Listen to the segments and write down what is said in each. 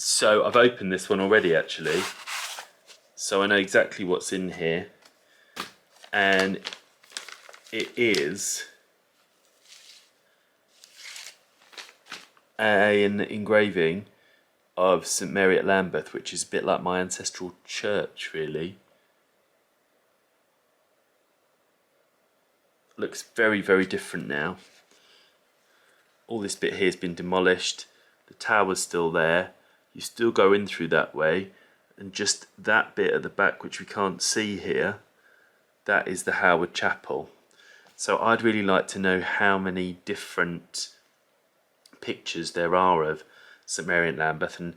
So I've opened this one already actually, so I know exactly what's in here, and it is an engraving of St Mary-at-Lambeth, which is a bit like my ancestral church really. Looks very, very different now. All this bit here has been demolished, the tower's still there, you still go in through that way, and just that bit at the back which we can't see here, that is the Howard Chapel. So I'd really like to know how many different pictures there are of St Mary-at-Lambeth and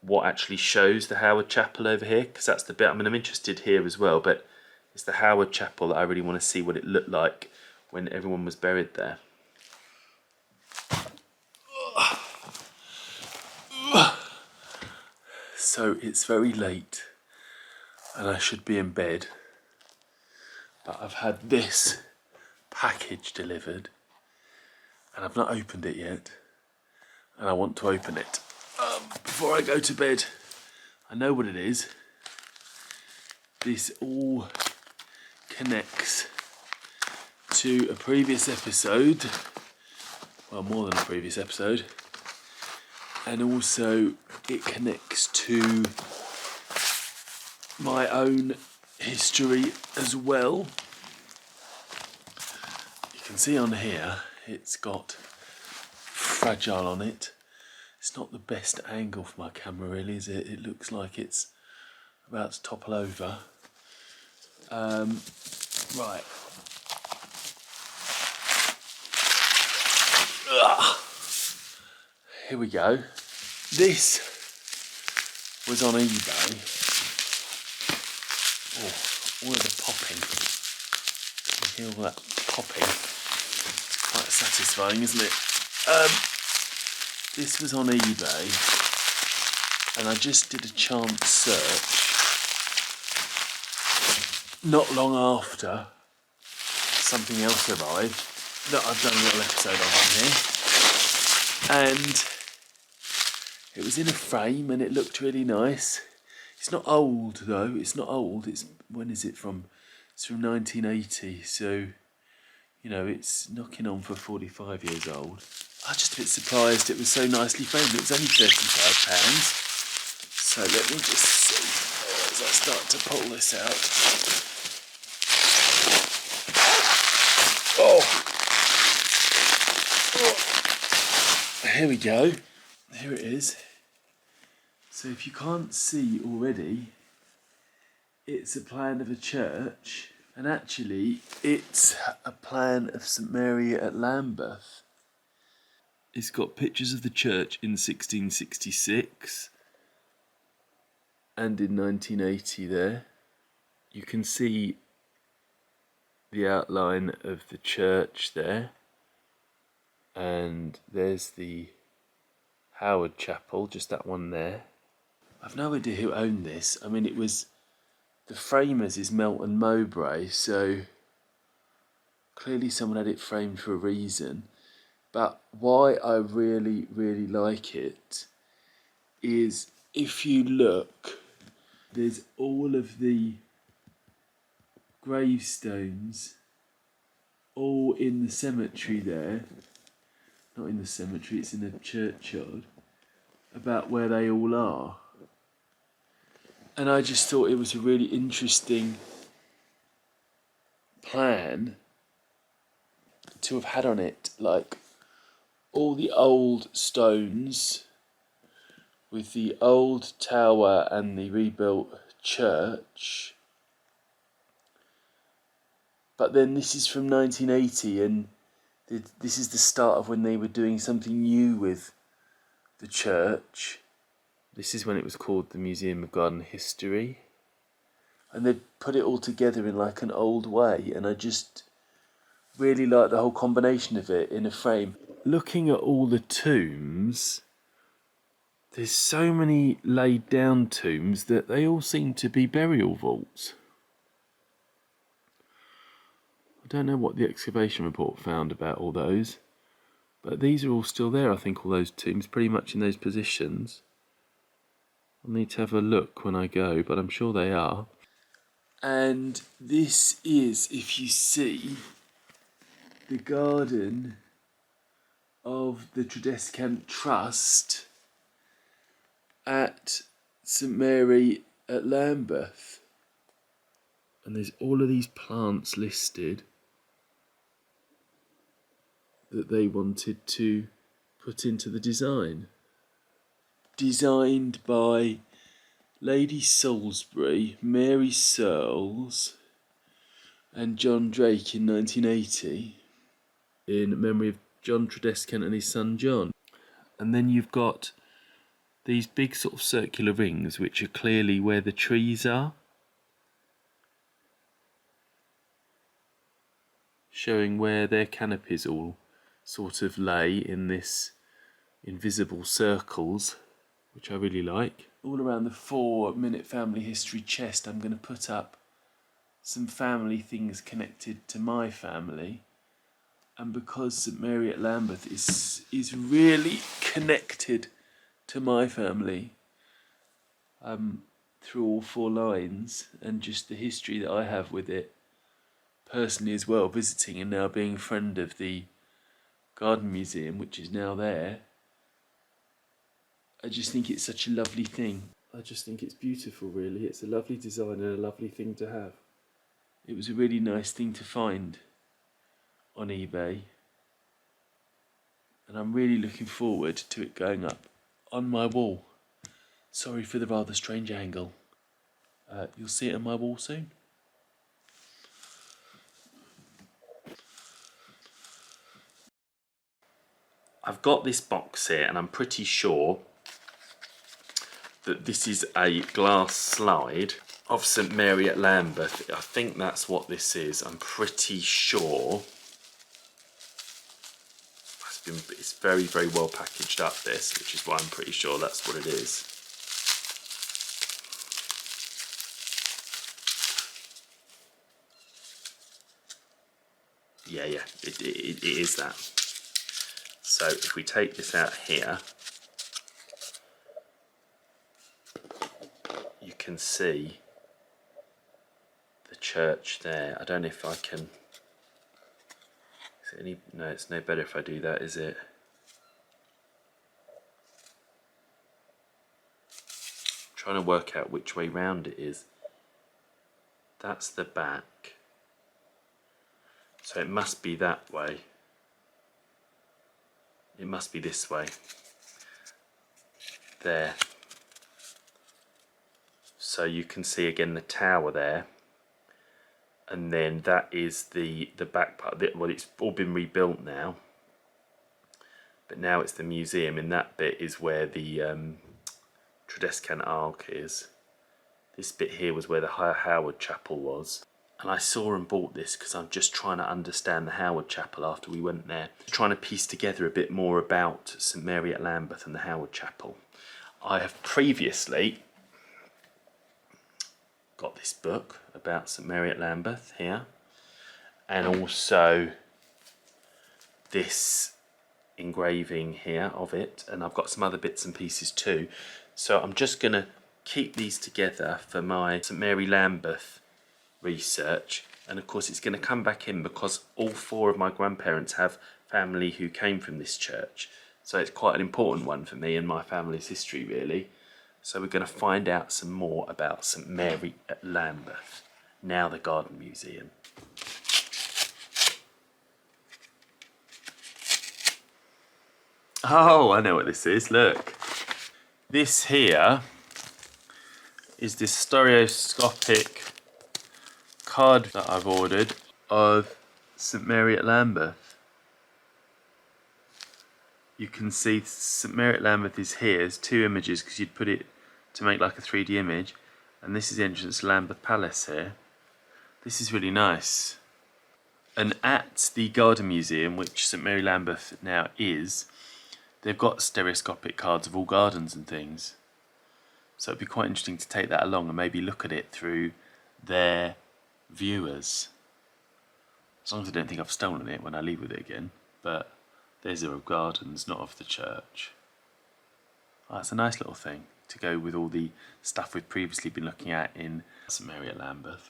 what actually shows the Howard Chapel over here, because that's the bit, I mean, I'm interested here as well, but it's the Howard Chapel that I really want to see what it looked like when everyone was buried there. So it's very late and I should be in bed, but I've had this package delivered and I've not opened it yet, and I want to open it before I go to bed. I know what it is. This all connects to a previous episode, well, more than a previous episode, and also it connects to my own history as well. You can see on here it's got fragile on it. It's not the best angle for my camera really, is it? It looks like it's about to topple over. Right. Here we go. This was on eBay. Oh, all of the popping. You hear all that popping? It's quite satisfying, isn't it? This was on eBay, and I just did a chance search not long after something else arrived that I've done a little episode of on here, and it was in a frame and it looked really nice. It's not old though, it's not old, it's, when is it from? It's from 1980, so, you know, it's knocking on for 45 years old. I was just a bit surprised it was so nicely framed. It was only £35. So let me just see as I start to pull this out. Oh, here we go. Here it is. So if you can't see already, it's a plan of a church, and actually it's a plan of St Mary-at-Lambeth. It's got pictures of the church in 1666 and in 1980 there. You can see the outline of the church there, and there's the Howard Chapel, just that one there. I've no idea who owned this. I mean, it was, the framers is Melton Mowbray, so clearly someone had it framed for a reason. But why I really, really like it is, if you look, there's all of the gravestones all in the cemetery there. Not in the cemetery, it's in the churchyard, about where they all are. And I just thought it was a really interesting plan to have had on it, like, all the old stones with the old tower and the rebuilt church. But then this is from 1980, and this is the start of when they were doing something new with the church. This is when it was called the Museum of Garden History. And they put it all together in like an old way, and I just really like the whole combination of it in a frame. Looking at all the tombs, there's so many laid down tombs that they all seem to be burial vaults. I don't know what the excavation report found about all those, but these are all still there, I think, all those tombs, pretty much in those positions. I'll need to have a look when I go, but I'm sure they are. And this is, if you see, the garden of the Tradescant Trust at St Mary-at-Lambeth. And there's all of these plants listed that they wanted to put into the design. Designed by Lady Salisbury, Mary Searls and John Drake in 1980 in memory of John Tradescant and his son John. And then you've got these big sort of circular rings which are clearly where the trees are, showing where their canopies all sort of lay in this invisible circles, which I really like. All around the 4-minute family history chest I'm going to put up some family things connected to my family. And because St Mary-at-Lambeth is really connected to my family through all 4 lines, and just the history that I have with it personally as well, visiting and now being a friend of the Garden Museum, which is now there, I just think it's such a lovely thing. I just think it's beautiful, really. It's a lovely design and a lovely thing to have. It was a really nice thing to find on eBay, and I'm really looking forward to it going up on my wall. Sorry for the rather strange angle. You'll see it on my wall soon. I've got this box here, and I'm pretty sure that this is a glass slide of St Mary-at-Lambeth. I think that's what this is. I'm pretty sure. It's very, very well packaged up, this, which is why I'm pretty sure that's what it is. Yeah, it is that. So if we take this out here, you can see the church there. I don't know if I can... Is it any... No, it's no better if I do that, is it? I'm trying to work out which way round it is. That's the back. So it must be that way. It must be this way. There. So you can see again the tower there. And then that is the back part. Well, it's all been rebuilt now. But now it's the museum. And that bit is where the Tradescant Ark is. This bit here was where the Howard Chapel was. And I saw and bought this because I'm just trying to understand the Howard Chapel after we went there. Trying to piece together a bit more about St Mary-at-Lambeth and the Howard Chapel. I have previously got this book about St Mary-at-Lambeth here. And also this engraving here of it. And I've got some other bits and pieces too. So I'm just going to keep these together for my St Mary-Lambeth research, and of course it's going to come back in because all 4 of my grandparents have family who came from this church, so it's quite an important one for me and my family's history, really. So we're going to find out some more about St Mary-at-Lambeth, now the Garden Museum. Oh, I know what this is, look. This here is this stereoscopic card that I've ordered of St Mary-at-Lambeth. You can see St Mary-at-Lambeth is here. There's 2 images because you'd put it to make like a 3D image. And this is the entrance to Lambeth Palace here. This is really nice. And at the Garden Museum, which St Mary-Lambeth now is, they've got stereoscopic cards of all gardens and things. So it'd be quite interesting to take that along and maybe look at it through their viewers. As long as I don't think I've stolen it when I leave with it again. But theirs are of gardens, not of the church. Oh, it's a nice little thing to go with all the stuff we've previously been looking at in St Mary-at-Lambeth.